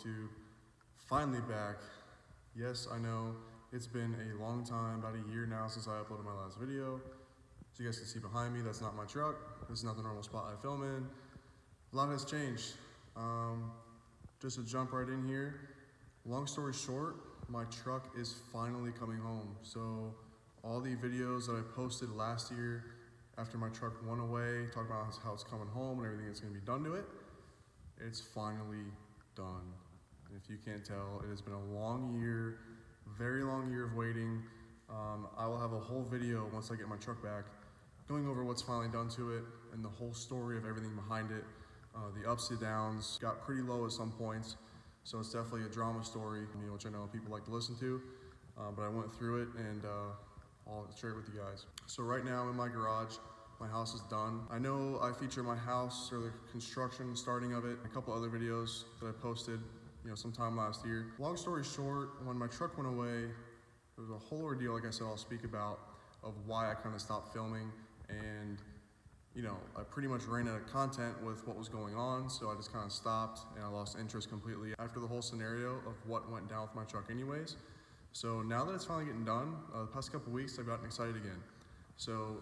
2022, finally back. Yes, I know it's been a long time, about a year now since I uploaded my last video. So you guys can see behind me, that's not my truck. This is not the normal spot I film in. A lot has changed. Just to jump right in here, long story short, my truck is finally coming home. So all the videos that I posted last year after my truck went away, talking about how it's coming home and everything that's gonna be done to it, it's finally done. And if you can't tell, it has been a long year, very long year of waiting. I will have a whole video once I get my truck back, going over what's finally done to it and the whole story of everything behind it. The ups and downs, got pretty low at some points, so it's definitely a drama story, which I know people like to listen to, but I went through it and I'll share it with you guys. So right now I'm in my garage. My house is done. I know I feature my house or the construction starting of it, a couple other videos that I posted, sometime last year. Long story short, when my truck went away, there was a whole ordeal, like I said, I'll speak about, of why I kind of stopped filming. And I pretty much ran out of content with what was going on, so I just kind of stopped and I lost interest completely after the whole scenario of what went down with my truck anyways. So now that it's finally getting done, the past couple weeks I've gotten excited again. So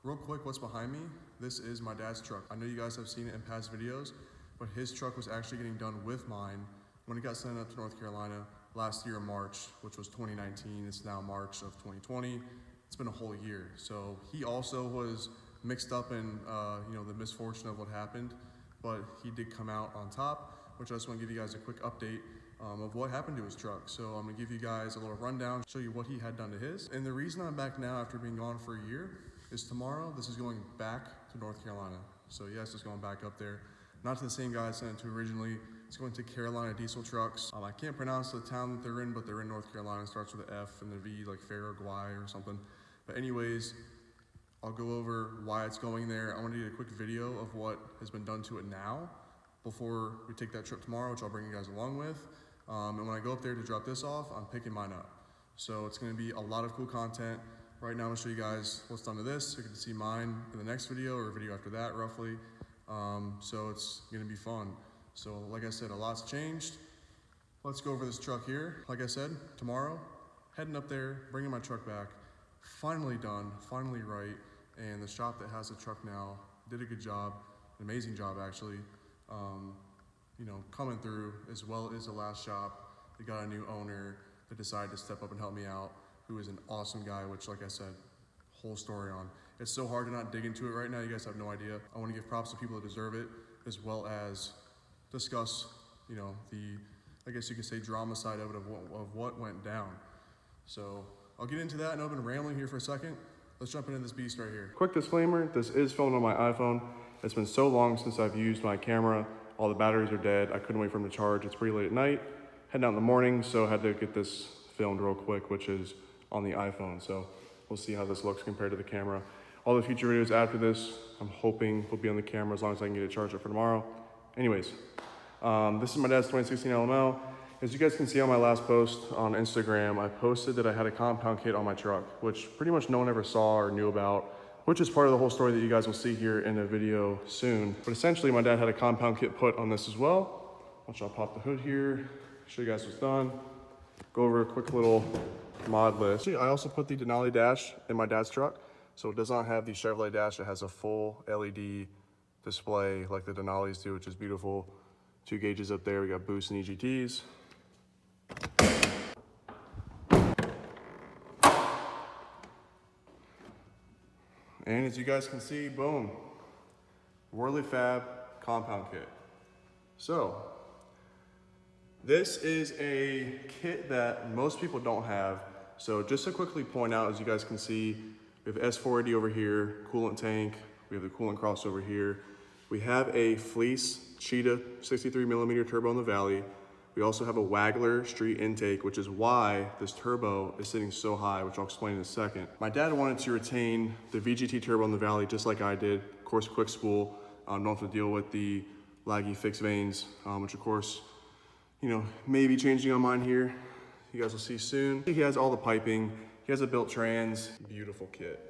real quick, what's behind me? This is my dad's truck. I know you guys have seen it in past videos, but his truck was actually getting done with mine when it got sent up to North Carolina last year in March, which was 2019. It's now March of 2020. It's been a whole year. So he also was mixed up in the misfortune of what happened, but he did come out on top, which I just want to give you guys a quick update of what happened to his truck. So I'm gonna give you guys a little rundown, show you what he had done to his. And the reason I'm back now after being gone for a year is tomorrow, this is going back to North Carolina. So yes, it's going back up there. Not to the same guy I sent it to originally. It's going to Carolina Diesel Trucks. I can't pronounce the town that they're in, but they're in North Carolina. It starts with an F and the V, like Farraguay or something. But anyways, I'll go over why it's going there. I want to do a quick video of what has been done to it now before we take that trip tomorrow, which I'll bring you guys along with. And when I go up there to drop this off, I'm picking mine up. So it's going to be a lot of cool content. Right now I'm going to show you guys what's done to this. You're going to see mine in the next video or a video after that roughly. So it's going to be fun. So like I said, a lot's changed. Let's go over this truck here. Like I said, tomorrow, heading up there, bringing my truck back. Finally done, finally right. And the shop that has the truck now did a good job, an amazing job actually. Coming through, as well as the last shop. They got a new owner that decided to step up and help me out, who is an awesome guy, which like I said, whole story on. It's so hard to not dig into it right now, you guys have no idea. I want to give props to people that deserve it, as well as discuss, the, I guess you could say, drama side of it, of what went down. So I'll get into that. I know I've been rambling here for a second. Let's jump into this beast right here. Quick disclaimer, this is filmed on my iPhone. It's been so long since I've used my camera. All the batteries are dead. I couldn't wait for them to charge. It's pretty late at night. Heading out in the morning, so I had to get this filmed real quick, which is on the iPhone. So we'll see how this looks compared to the camera. All the future videos after this, I'm hoping will be on the camera as long as I can get it charged up for tomorrow. Anyways, this is my dad's 2016 LML. As you guys can see on my last post on Instagram, I posted that I had a compound kit on my truck, which pretty much no one ever saw or knew about, which is part of the whole story that you guys will see here in a video soon. But essentially, my dad had a compound kit put on this as well. I'll pop the hood here, show you guys what's done, go over a quick little mod list. See, I also put the Denali dash in my dad's truck, so it does not have the Chevrolet dash. It has a full LED display like the Denalis do, which is beautiful. 2 gauges up there. We got boost and EGTs. And as you guys can see, boom, WCfab compound kit. So this is a kit that most people don't have. So just to quickly point out, as you guys can see, we have S480 over here, coolant tank. We have the coolant cross over here. We have a Fleece Cheetah 63mm turbo in the valley. We also have a Waggler street intake, which is why this turbo is sitting so high, which I'll explain in a second. My dad wanted to retain the VGT turbo in the valley just like I did. Of course, quick spool. Don't have to deal with the laggy fixed vanes, which of course, may be changing on mine here. You guys will see soon. He has all the piping. He has a built trans. Beautiful kit.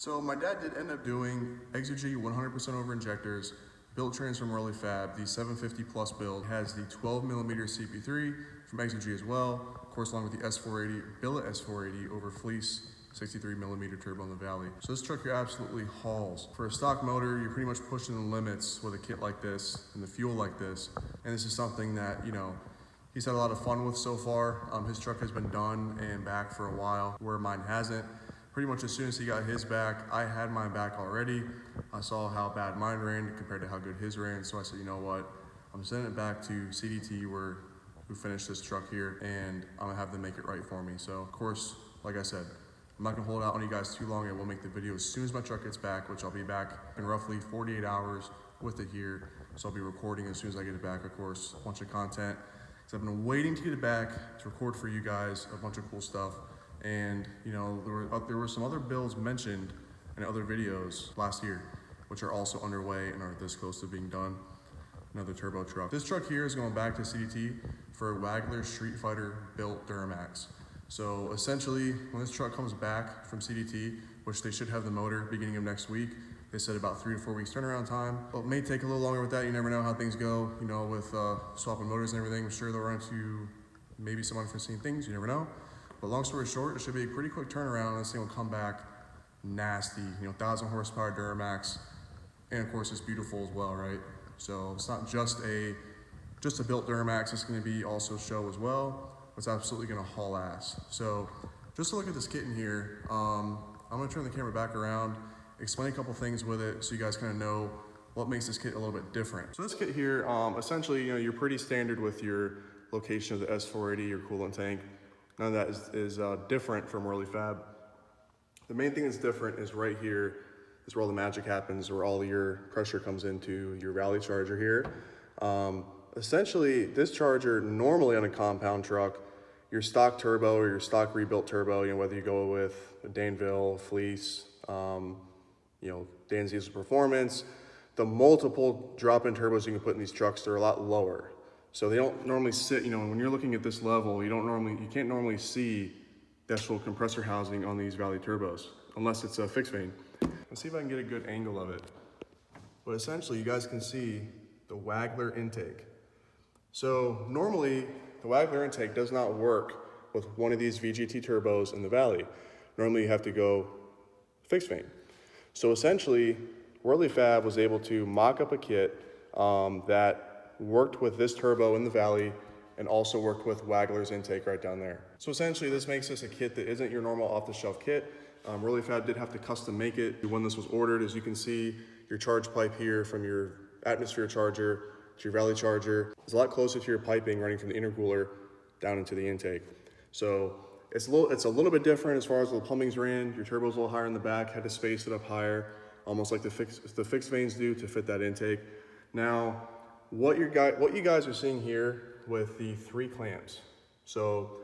So my dad did end up doing Exergy 100% over injectors, built trains from WCfab. The 750 plus build has the 12mm CP3 from Exergy as well, of course along with the S480, billet S480 over fleece 63mm turbo in the Valley. So this truck here absolutely hauls. For a stock motor, you're pretty much pushing the limits with a kit like this and the fuel like this. And this is something that, you know, he's had a lot of fun with so far. His truck has been done and back for a while, where mine hasn't. Pretty much as soon as he got his back, I had mine back already. I saw how bad mine ran compared to how good his ran. So I said, you know what? I'm sending it back to CDT who finished this truck here, and I'm gonna have them make it right for me. So of course, like I said, I'm not gonna hold out on you guys too long. I will make the video as soon as my truck gets back, which I'll be back in roughly 48 hours with it here. So I'll be recording as soon as I get it back, of course, a bunch of content. So I've been waiting to get it back to record for you guys a bunch of cool stuff. And you know, there were some other builds mentioned in other videos last year, which are also underway and are this close to being done. Another turbo truck. This truck here is going back to CDT for a Wagler Street Fighter built Duramax. So essentially, when this truck comes back from CDT, which they should have the motor beginning of next week, they said about 3 to 4 weeks turnaround time. Well, it may take a little longer with that. You never know how things go, you know, with swapping motors and everything. I'm sure they'll run into maybe some unforeseen things. You never know. But long story short, it should be a pretty quick turnaround. This thing will come back nasty, you know, 1,000 horsepower Duramax, and of course it's beautiful as well, right? So it's not just a built Duramax. It's going to be also show as well. It's absolutely going to haul ass. So just to look at this kit in here, I'm going to turn the camera back around, explain a couple things with it, so you guys kind of know what makes this kit a little bit different. So this kit here, essentially, you know, you're pretty standard with your location of the S480, your coolant tank. None of that is different from WCfab. The main thing that's different is right here is where all the magic happens, where all your pressure comes into your Valley charger here. Essentially, this charger, normally on a compound truck, your stock turbo or your stock rebuilt turbo, you know, whether you go with a Danville, Fleece, you know, Dan's Diesel Performance, the multiple drop-in turbos you can put in these trucks, they're a lot lower. So they don't normally sit, you know, when you're looking at this level, you can't normally see the actual compressor housing on these Valley turbos, unless it's a fixed vane. Let's see if I can get a good angle of it. But essentially, you guys can see the Wagler intake. So normally, the Wagler intake does not work with one of these VGT turbos in the Valley. Normally, you have to go fixed vane. So essentially, WCfab was able to mock up a kit that worked with this turbo in the Valley and also worked with Wagler's intake right down there. So essentially, this makes this a kit that isn't your normal off-the-shelf kit. WCfab did have to custom make it. When this was ordered, as you can see, your charge pipe here from your atmosphere charger to your Valley charger is a lot closer to your piping running from the intercooler down into the intake. So it's a little bit different as far as the plumbing's ran. Your turbo's a little higher in the back, had to space it up higher, almost like the fixed vanes do to fit that intake. Now, what you guys are seeing here with the 3 clamps. So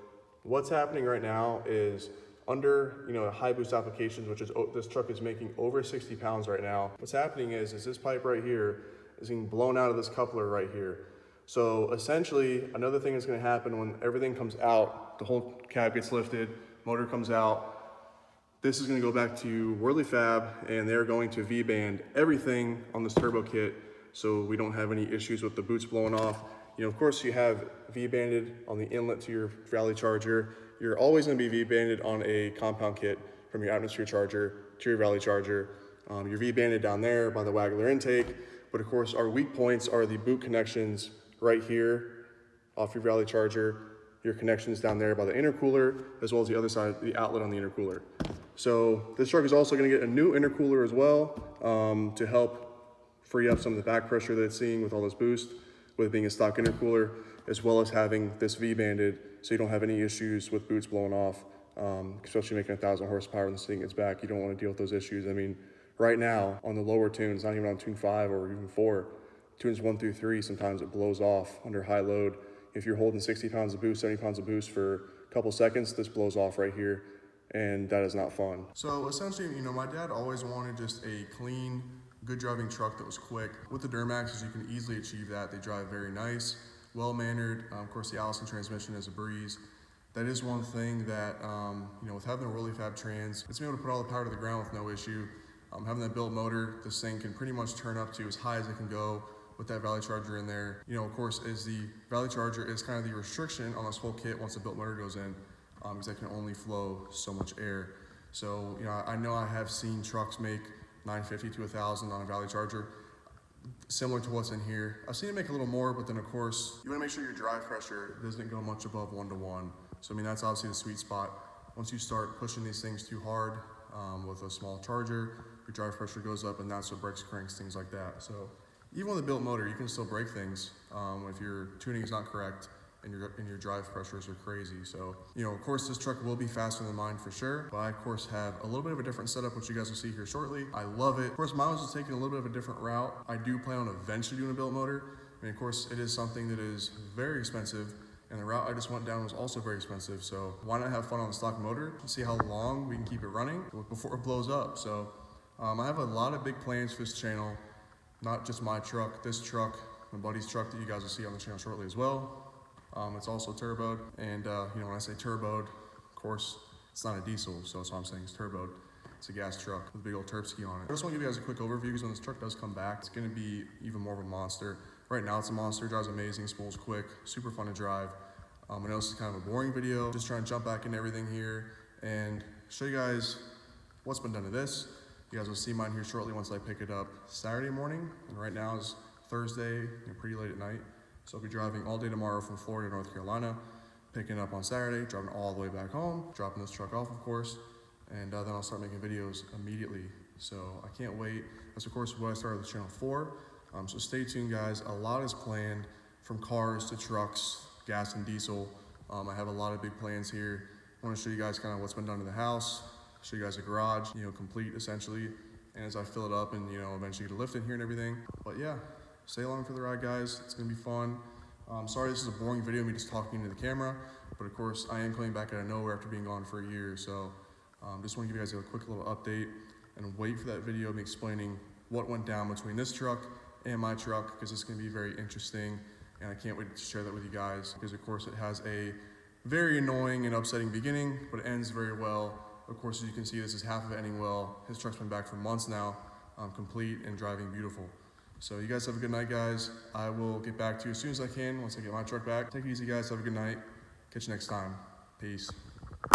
what's happening right now is under, you know, high boost applications, which is, this truck is making over 60 pounds right now. What's happening is this pipe right here is being blown out of this coupler right here. So essentially, another thing that's gonna happen when everything comes out, the whole cab gets lifted, motor comes out, this is gonna go back to WCfab, and they're going to V-band everything on this turbo kit so we don't have any issues with the boots blowing off. You know, of course, you have V-banded on the inlet to your Valley charger. You're always gonna be V-banded on a compound kit from your atmosphere charger to your Valley charger. You're V-banded down there by the Wagler intake, but of course, our weak points are the boot connections right here off your Valley charger, your connections down there by the intercooler, as well as the other side, the outlet on the intercooler. So this truck is also gonna get a new intercooler as well to help free up some of the back pressure that it's seeing with all this boost, with it being a stock intercooler, as well as having this V-banded so you don't have any issues with boots blowing off, especially making 1,000 horsepower when this thing gets back. You don't want to deal with those issues. I mean, right now on the lower tunes, not even on tune 5 or even 4, tunes 1 through 3, sometimes it blows off under high load. If you're holding 60 pounds of boost, 70 pounds of boost for a couple seconds, this blows off right here, and that is not fun. So essentially, you know, my dad always wanted just a clean, good driving truck that was quick. With the Duramaxes, you can easily achieve that. They drive very nice, well-mannered. Of course, the Allison transmission is a breeze. That is one thing that, you know, with having the WCfab trans, it's been able to put all the power to the ground with no issue. Having that built motor, this thing can pretty much turn up to as high as it can go with that Valley Charger in there. You know, of course, is the Valley Charger is kind of the restriction on this whole kit once the built motor goes in, because that can only flow so much air. So, you know I have seen trucks make 950 to 1,000 on a Valley Charger, similar to what's in here. I've seen it make a little more, but then of course, you wanna make sure your drive pressure doesn't go much above 1 to 1. So I mean, that's obviously the sweet spot. Once you start pushing these things too hard with a small charger, your drive pressure goes up, and that's what breaks cranks, things like that. So even with a built motor, you can still break things if your tuning is not correct and your drive pressures are crazy. So, you know, of course, this truck will be faster than mine for sure, but I, of course, have a little bit of a different setup, which you guys will see here shortly. I love it. Of course, mine was taking a little bit of a different route. I do plan on eventually doing a built motor. I mean, of course, it is something that is very expensive, and the route I just went down was also very expensive. So why not have fun on the stock motor and see how long we can keep it running before it blows up? So I have a lot of big plans for this channel, not just my truck, this truck, my buddy's truck that you guys will see on the channel shortly as well. It's also turboed, and you know, when I say turboed, of course, it's not a diesel, so that's what I'm saying, it's turboed. It's a gas truck with a big old Terpsky on it. I just want to give you guys a quick overview, because when this truck does come back, it's going to be even more of a monster. Right now it's a monster, drives amazing, spools quick, super fun to drive. I know this is kind of a boring video, just trying to jump back into everything here and show you guys what's been done to this. You guys will see mine here shortly once I pick it up Saturday morning, and right now is Thursday, pretty late at night. So I'll be driving all day tomorrow from Florida to North Carolina, picking it up on Saturday, driving all the way back home, dropping this truck off, of course, and then I'll start making videos immediately. So I can't wait. That's of course what I started the channel for. So stay tuned, guys. A lot is planned, from cars to trucks, gas and diesel. I have a lot of big plans here. I want to show you guys kind of what's been done to the house, show you guys a garage, you know, complete essentially. And as I fill it up and, you know, eventually get a lift in here and everything. But yeah, stay along for the ride, guys. It's gonna be fun. Sorry this is a boring video, me just talking into the camera, but of course I am coming back out of nowhere after being gone for a year. So just want to give you guys a quick little update and wait for that video of me explaining what went down between this truck and my truck, because it's gonna be very interesting. And I can't wait to share that with you guys, because of course it has a very annoying and upsetting beginning, but it ends very well. Of course, as you can see, this is half of it ending well. His truck's been back for months now, complete and driving beautiful. So you guys have a good night, guys. I will get back to you as soon as I can once I get my truck back. Take it easy, guys. Have a good night. Catch you next time. Peace.